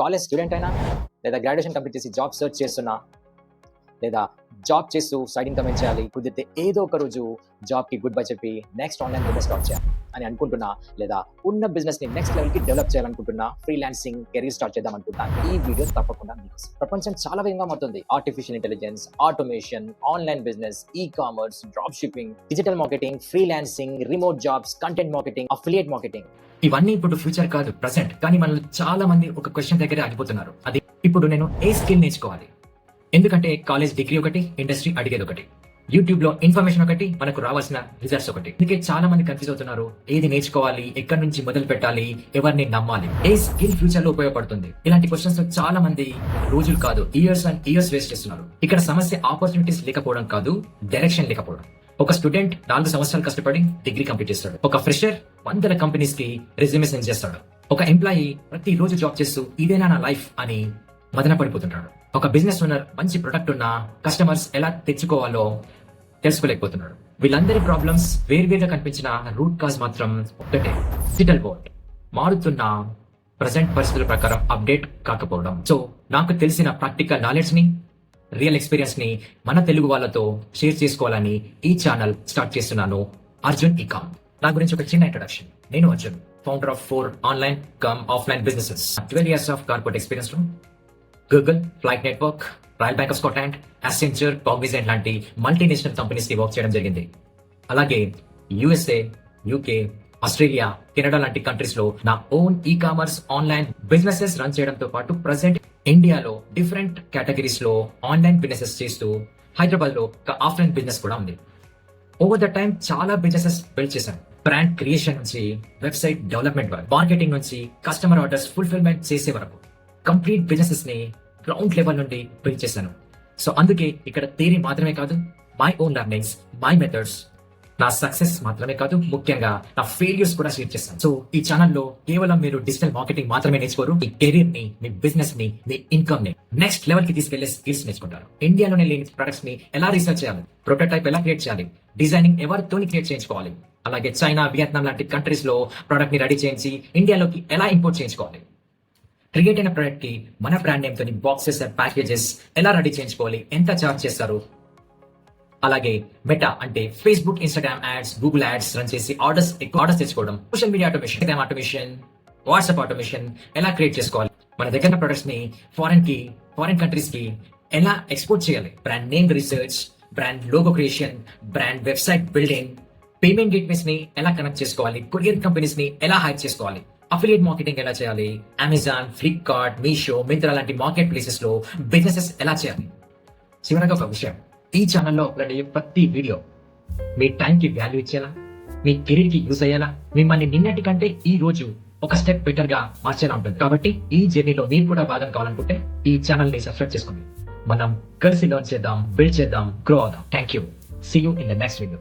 College student అయినా, లేదా graduation complete చేసి జాబ్ సెర్చ్ చేస్తున్నా, లేదా జాబ్ చేస్తూ సైడ్ ఇన్కమ్ ఏం చేయాలి, కుదిరితే ఏదో ఒక రోజు జాబ్కి గుడ్ బై చెప్పి నెక్స్ట్ ఆన్లైన్ బిజినెస్ స్టార్ట్ చేయాలి అని అనుకుంటున్నా, లేదా ఉన్న బిజినెస్ని నెక్స్ట్ లెవెల్కి డెవలప్ చేయాలనుకుంటున్నా, ఫ్రీలాన్సింగ్ కెరీర్ స్టార్ట్ చేద్దాం అనుకుంటా, ఈ వీడియో తప్పకుండా మీకు. ప్రపంచం చాలా వేగంగా మారుతుంది. Artificial intelligence, automation, online business, e commerce, drop shipping, digital marketing, freelancing, remote jobs, content marketing, affiliate marketing, ఇవన్నీ ఇప్పుడు ఫ్యూచర్ కాదు, ప్రెసెంట్. కానీ మనలో చాలా మంది ఒక క్వశ్చన్ దగ్గరే ఆగిపోతున్నారు. అది ఇప్పుడు నేను ఏ స్కిల్ నేర్చుకోవాలి? ఎందుకంటే కాలేజ్ డిగ్రీ ఒకటి, ఇండస్ట్రీ అడిగేది ఒకటి, యూట్యూబ్ లో ఇన్ఫర్మేషన్ ఒకటి, మనకు రావాల్సిన రిజల్ట్స్ ఒకటి. అందుకే చాలా మంది కన్ఫ్యూజ్ అవుతున్నారు. ఏది నేర్చుకోవాలి, ఎక్కడి నుంచి మొదలు పెట్టాలి, ఎవరిని నమ్మాలి, ఏ స్కిల్ ఫ్యూచర్ లో ఉపయోగపడుతుంది? ఇలాంటి క్వశ్చన్స్ చాలా మంది రోజులు కాదు, ఇయర్స్ అండ్ ఇయర్స్ వేస్ట్ చేస్తున్నారు. ఇక్కడ సమస్య ఆపర్చునిటీస్ లేకపోవడం కాదు, డైరెక్షన్ లేకపోవడం. ఒక స్టూడెంట్ 4 సంవత్సరాలు కష్టపడి డిగ్రీ కంప్లీట్ చేస్తాడు. ఒక ఫ్రెషర్ 100 కంపెనీస్ కి రెజ్యూమే సెండ్ చేస్తాడు. ఒక ఎంప్లాయీ ప్రతి రోజు జాబ్ చేస్తూ ఇదేనా నా లైఫ్ అని మదన పడిపోతుంటాడు. ఒక బిజినెస్ ఓనర్ మంచి ప్రొడక్ట్ ఉన్న కస్టమర్స్ ఎలా తెచ్చుకోవాలో తెలుసుకోలేకపోతున్నాడు. వీళ్ళందరి ప్రాబ్లమ్స్ వేర్వేరుగా కనిపించిన రూట్ కాజ్ మాత్రం ఒకటే, డిజిటల్ వరల్డ్. మారుతున్న ప్రజెంట్ పరిస్థితుల ప్రకారం అప్డేట్ కాకపోవడం. సో నాకు తెలిసిన ప్రాక్టికల్ నాలెడ్జ్ ని, రియల్ ఎక్స్పీరియన్స్ ని మన తెలుగు వాళ్ళతో షేర్ చేసుకోవాలని ఈ ఛానల్ స్టార్ట్ చేస్తున్నాను, అర్జున్ ఈకామ్. నా గురించి ఒక చిన్న ఇంట్రడక్షన్. నేను Arjun, founder of 4 online cum offline businesses. 12 years of corporate experience లో Google, flight network, royal bank of Scotland, Accenture, Cognizant లాంటి మల్టీనేషనల్ కంపెనీస్ కి వర్క్ చేయడం జరిగింది. అలాగే యుఎస్ఏ, యూకే, ఆస్ట్రేలియా, కెనడా లాంటి కంట్రీస్ లో నా own e commerce online businesses run చేయడంతో పాటు ప్రెసెంట్ ఇండియాలో డిఫరెంట్ కేటగిరీస్ లో ఆన్లైన్ బిజినెసెస్ చేస్తూ హైదరాబాద్ లో ఒక ఆఫ్లైన్ బిజినెస్ కూడా ఉంది. ఓవర్ ద టైం చాలా బిజినెసెస్ బిల్డ్ చేశాను. బ్రాండ్ క్రియేషన్ నుంచి వెబ్సైట్ డెవలప్మెంట్ వరకు, మార్కెటింగ్ నుంచి కస్టమర్ ఆర్డర్స్ ఫుల్ఫిల్మెంట్ చేసే వరకు కంప్లీట్ బిజినెసెస్ ని గ్రౌండ్ లెవెల్ నుండి బిల్డ్ చేశాను. సో అందుకే ఇక్కడ థియరీ మాత్రమే కాదు, my own learnings, my methods, నా సక్సెస్ మాత్రమే కాదు, ముఖ్యంగా నా ఫెయిల్యూర్స్ కూడా షేర్ చేస్తాను. సో ఈ ఛానల్లో కేవలం మీరు డిజిటల్ మార్కెటింగ్ మాత్రమే నేర్చుకోరు, మీ కెరీర్ ని, మీ బిజినెస్ ని, మీ ఇన్కమ్ ని నెక్స్ట్ లెవెల్ కి తీసుకెళ్లే స్కిల్స్ నేర్చుకుంటారు. ఇండియాలోనే లేని ప్రొడక్ట్స్ ని ఎలా రీసెర్చ్ చేయాలి, ప్రొటోటైప్ ఎలా క్రియేట్ చేయాలి, డిజైనింగ్ ఎవరితోని క్రియేట్ చేయించుకోవాలి, అలాగే చైనా, వియత్నాం లాంటి కంట్రీస్ లో ప్రొడక్ట్ ని రెడీ చేయించి ఇండియాలోకి ఎలా ఇంపోర్ట్ చేయించుకోవాలి, క్రియేట్ అయిన ప్రొడక్ట్ కి మన బ్రాండ్ నేమ్ తోని బాక్సెస్ అండ్ ప్యాకేజెస్ ఎలా రెడీ చేయించుకోవాలి, ఎంత చార్జ్ చేస్తారు, అలాగే మెటా అంటే Facebook, Instagram ads, Google ads run చేసి ఆర్డర్స్ తెచ్చుకోవడం, social media automation, WhatsApp automation ఎలా క్రియేట్ చేసుకోవాలి, మన దగ్గర ప్రొడక్ట్స్ ని ఫారెన్ కంట్రీస్ కి ఎలా ఎక్స్పోర్ట్ చేయాలి, brand name research, brand logo creation, brand website building, payment gateways ని ఎలా కనెక్ట్ చేసుకోవాలి, కొరియర్ కంపెనీస్ ని ఎలా హైర్ చేసుకోవాలి, అఫిలియేట్ మార్కెటింగ్ ఎలా చేయాలి, అమెజాన్, ఫ్లిప్కార్ట్, మీషో, మింత్రా లాంటి మార్కెట్ ప్లేసెస్ లో బిజినెసెస్ ఎలా చేయాలి. చివరగా ఒక విషయం, ఈ ఛానల్లో అప్లోడ్ అయ్యే ప్రతి వీడియో మీ టైం కి వాల్యూ ఇచ్చేలా, మీ కెరీర్ కి యూజ్ అయ్యేలా, మిమ్మల్ని నిన్నటి కంటే ఈ రోజు ఒక స్టెప్ బెటర్ గా మార్చేలా ఉంటుంది. కాబట్టి ఈ జర్నీలో మీరు కూడా భాగం కావాలనుకుంటే ఈ ఛానల్ ని సబ్స్క్రైబ్ చేసుకోండి. మనం కలిసి లర్న్ చేద్దాం, బిల్డ్ చేద్దాం, గ్రో అవుదాం. Thank you. See you in the next video.